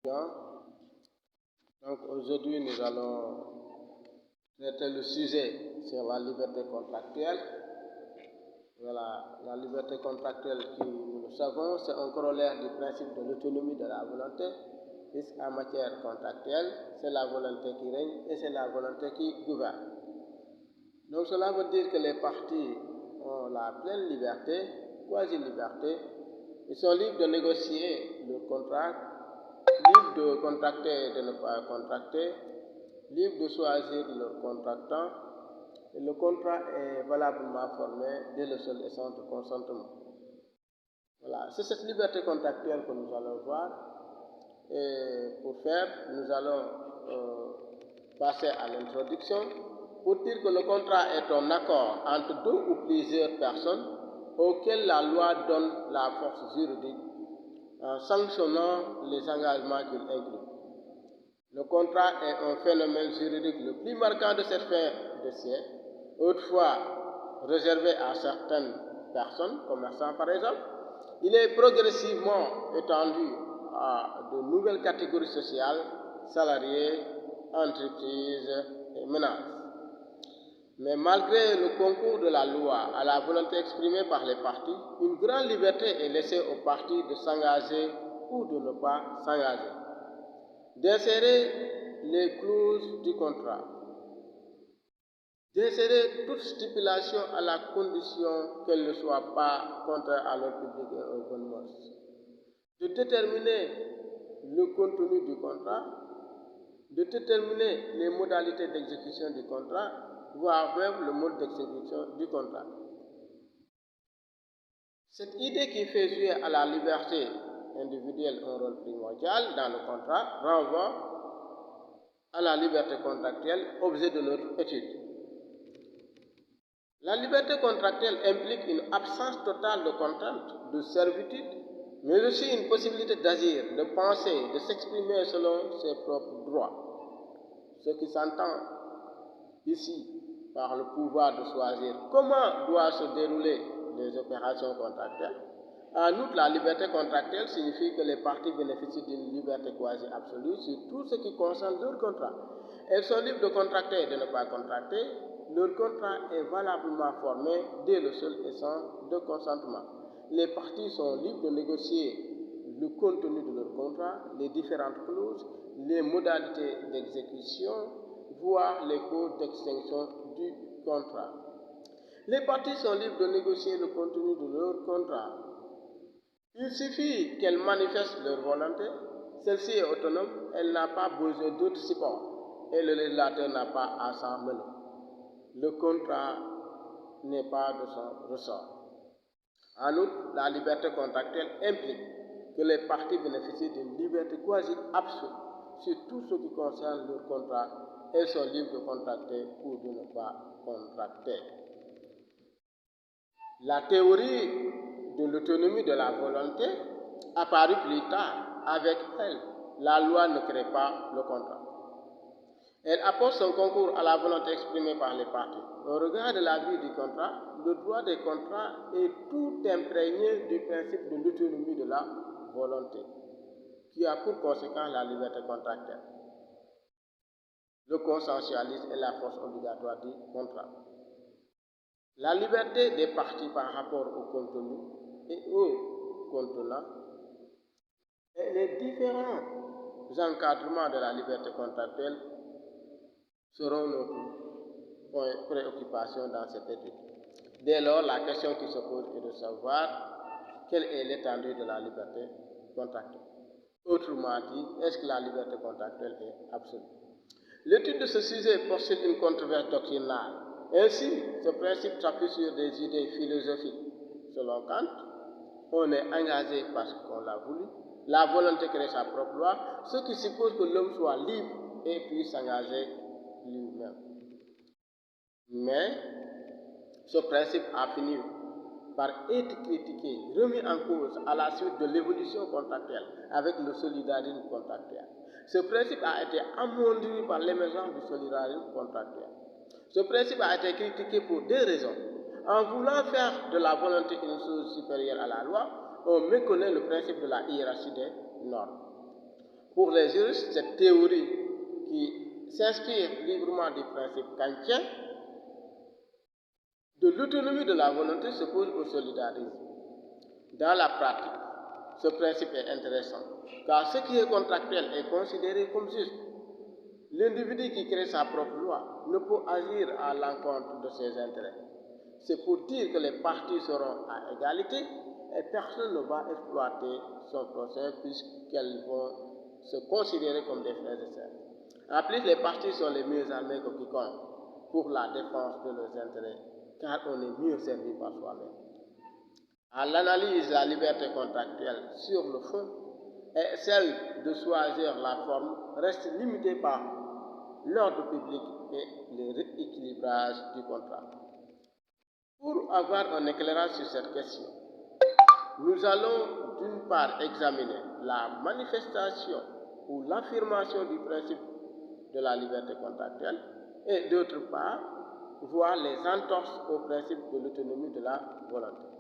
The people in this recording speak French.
Bien. Donc aujourd'hui nous allons traiter le sujet sur la liberté contractuelle. Voilà, la liberté contractuelle qui, nous le savons, c'est un corollaire du principe de l'autonomie de la volonté, puisqu'en matière contractuelle, c'est la volonté qui règne et c'est la volonté qui gouverne. Donc cela veut dire que les partis ont la pleine liberté, quasi-liberté, ils sont libres de négocier leur contrat, libres de contracter et de ne pas contracter, libres de choisir leur contractant, et le contrat est valablement formé dès le seul essence de consentement. Voilà, c'est cette liberté contractuelle que nous allons voir. Et pour faire, nous allons passer à l'introduction pour dire que le contrat est un accord entre deux ou plusieurs personnes auquel la loi donne la force juridique en sanctionnant les engagements qu'il inclut. Le contrat est un phénomène juridique le plus marquant de cette fin de siècle, autrefois réservé à certaines personnes, commerçants par exemple. Il est progressivement étendu à de nouvelles catégories sociales, salariés, entreprises et ménages. Mais malgré le concours de la loi à la volonté exprimée par les partis, une grande liberté est laissée aux partis de s'engager ou de ne pas s'engager, d'insérer les clauses du contrat, d'insérer toute stipulation à la condition qu'elle ne soit pas contraire à l'ordre public et aux bonnes mœurs, de déterminer le contenu du contrat, de déterminer les modalités d'exécution du contrat, voire même le mode d'exécution du contrat. Cette idée qui fait jouer à la liberté individuelle un rôle primordial dans le contrat renvoie à la liberté contractuelle, objet de notre étude. La liberté contractuelle implique une absence totale de contrainte, de servitude, mais aussi une possibilité d'agir, de penser, de s'exprimer selon ses propres droits. Ce qui s'entend ici par le pouvoir de choisir comment doivent se dérouler les opérations contractuelles. En outre, la liberté contractuelle signifie que les parties bénéficient d'une liberté quasi absolue sur tout ce qui concerne leur contrat. Elles sont libres de contracter et de ne pas contracter. Leur contrat est valablement formé dès le seul essence de consentement. Les parties sont libres de négocier le contenu de leur contrat, les différentes clauses, les modalités d'exécution, voire les cours d'extinction du contrat. Les parties sont libres de négocier le contenu de leur contrat. Il suffit qu'elles manifestent leur volonté. Celle-ci est autonome, elle n'a pas besoin d'autres supports et le législateur n'a pas à s'en mêler. Le contrat n'est pas de son ressort. En outre, la liberté contractuelle implique que les parties bénéficient d'une liberté quasi absolue sur tout ce qui concerne leur contrat. Elles sont libres de contracter ou de ne pas contracter. La théorie de l'autonomie de la volonté apparut plus tard. Avec elle, la loi ne crée pas le contrat. Elle apporte son concours à la volonté exprimée par les parties. Au regard de la vie du contrat, le droit des contrats est tout imprégné du principe de l'autonomie de la volonté, qui a pour conséquence la liberté contractuelle, le consensualisme et la force obligatoire du contrat. La liberté des parties par rapport au contenu et au contenant et les différents encadrements de la liberté contractuelle seront notre préoccupation dans cette étude. Dès lors, la question qui se pose est de savoir quelle est l'étendue de la liberté contractuelle. Autrement dit, est-ce que la liberté contractuelle est absolue? L'étude de ce sujet postule une controverse doctrinale. Ainsi, ce principe s'appuie sur des idées philosophiques. Selon Kant, on est engagé parce qu'on l'a voulu. La volonté crée sa propre loi, ce qui suppose que l'homme soit libre et puisse s'engager lui-même. Mais ce principe a fini par être critiqué, remis en cause à la suite de l'évolution contractuelle avec le solidarisme contractuel. Ce principe a été amoindri par l'émergence du solidarisme contractuel. Ce principe a été critiqué pour deux raisons. En voulant faire de la volonté une chose supérieure à la loi, on méconnaît le principe de la hiérarchie des normes. Pour les juristes, cette théorie qui s'inspire librement du principe kantien de l'autonomie de la volonté s'oppose au solidarisme. Dans la pratique, ce principe est intéressant, car ce qui est contractuel est considéré comme juste. L'individu qui crée sa propre loi ne peut agir à l'encontre de ses intérêts. C'est pour dire que les parties seront à égalité et personne ne va exploiter son prochain puisqu'elles vont se considérer comme des frères et sœurs. En plus, les parties sont les mieux armées que quiconque pour la défense de leurs intérêts, car on est mieux servi par soi-même. À l'analyse, la liberté contractuelle sur le fond et celle de choisir la forme reste limitée par l'ordre public et le rééquilibrage du contrat. Pour avoir un éclairage sur cette question, nous allons d'une part examiner la manifestation ou l'affirmation du principe de la liberté contractuelle et d'autre part voir les entorses au principe de l'autonomie de la volonté.